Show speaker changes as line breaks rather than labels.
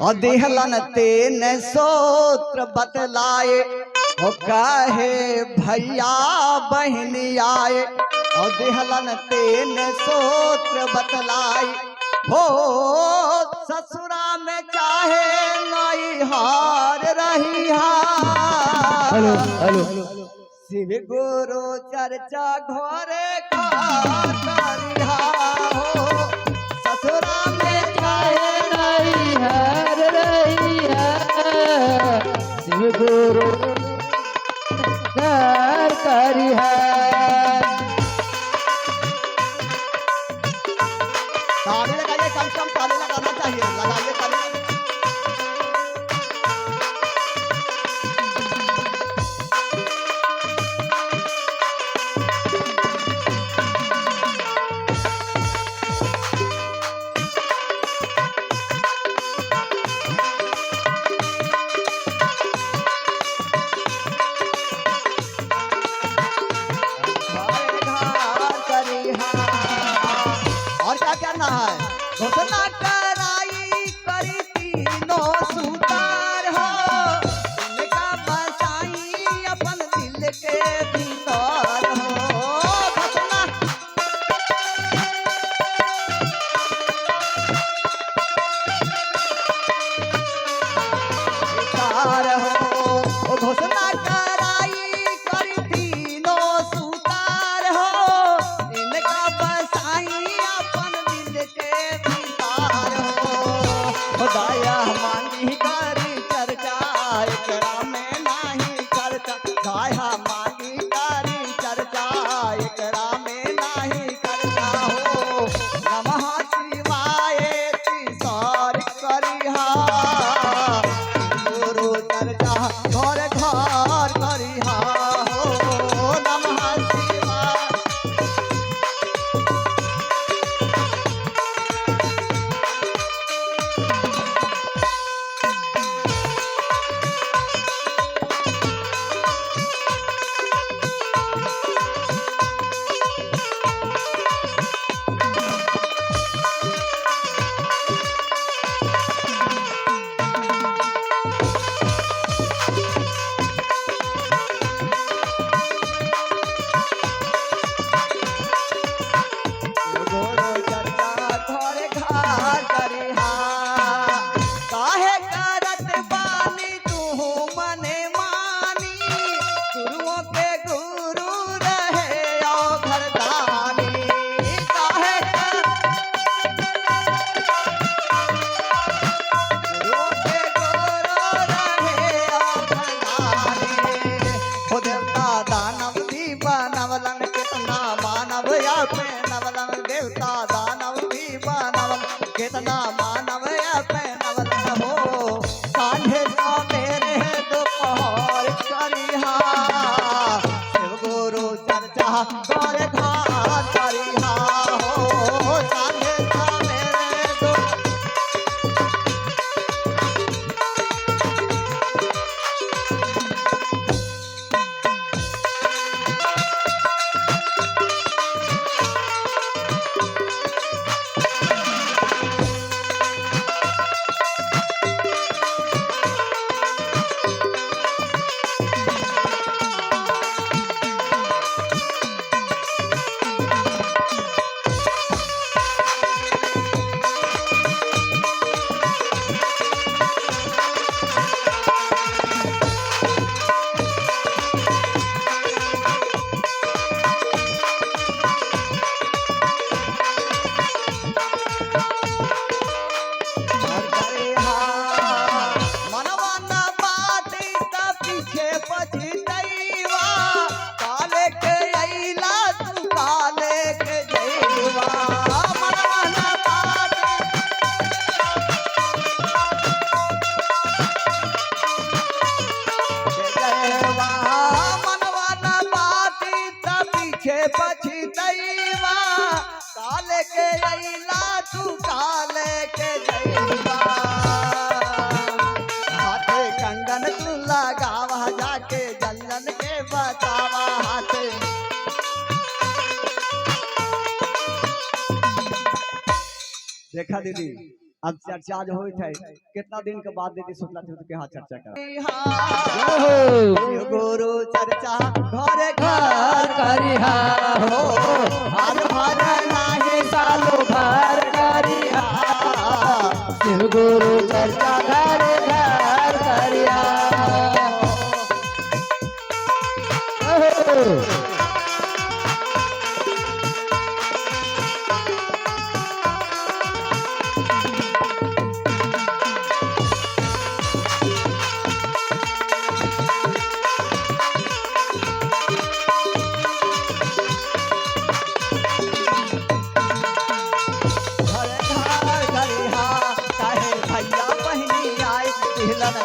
और देहलन तेन सोत्र बतलाए हो कहे भैया बहन आए और देहलन तेन सोत्र बतलाए हो ससुरा में चाहे नई हार रही
हेलो हेलो
शिव गुरु चर्चा घरे करिहा हो ससुरा में चाहे
नहीं हर रही है शिव गुरु कर करी है।
ताली लगाइए, कम से कम ताली लगाना चाहिए, लगाइए ताली। और क्या करना है घोषणा कराई करी तीनों सुतार हो उनका बसाई अपन दिल के भीतर हो घोषणा सुतार हो घोषणा कराई करी तीनों सुतार हो इनका बसाई अपन दिल के भीतर हो दया मांगी करी चर्चा एकरा में नहीं चर्चा दया मांगी करी चर्चा एकरा में नहीं चर्चा हो नमः शिवाय तीसर करिहा गुरु चर्चा घर घर करिहा हो नमः शिवाय। गुरु चर्चा घर घर करिहा काहे करत बानी तू मने मानी गुरुओं के गुरु रहे ओ घरदानी काहे गुरुओं के गुरु रहे ओ घरदानी हो देवता दानव भी बनवलन कितना मानव या पे नवलन देवता दानव भी बनवलन कितना मानव या पे नवलन हो सांझे सवेरे दोपहर करिहा शिव गुरु चर्चा घर घर करिहा हो सांझे सवेरे दोपहर पछतैवा काले के अइला तू काले के जइवा हाथे कंगन तू लगावा जाके जंगन के बतावा हाथे देखा दीदी अब चर्चा जो होई थे कितना दिन के बाद दीदी सोचला थे के हाथ चर्चा कर गुरु चर्चा घरे
घर करिहा हो
आज भर नाही
सालो घर करिहा शिव गुरु चर्चा घर घर करिहा
घरे घर करिहा चाहे भैया बहनी आए तिहलन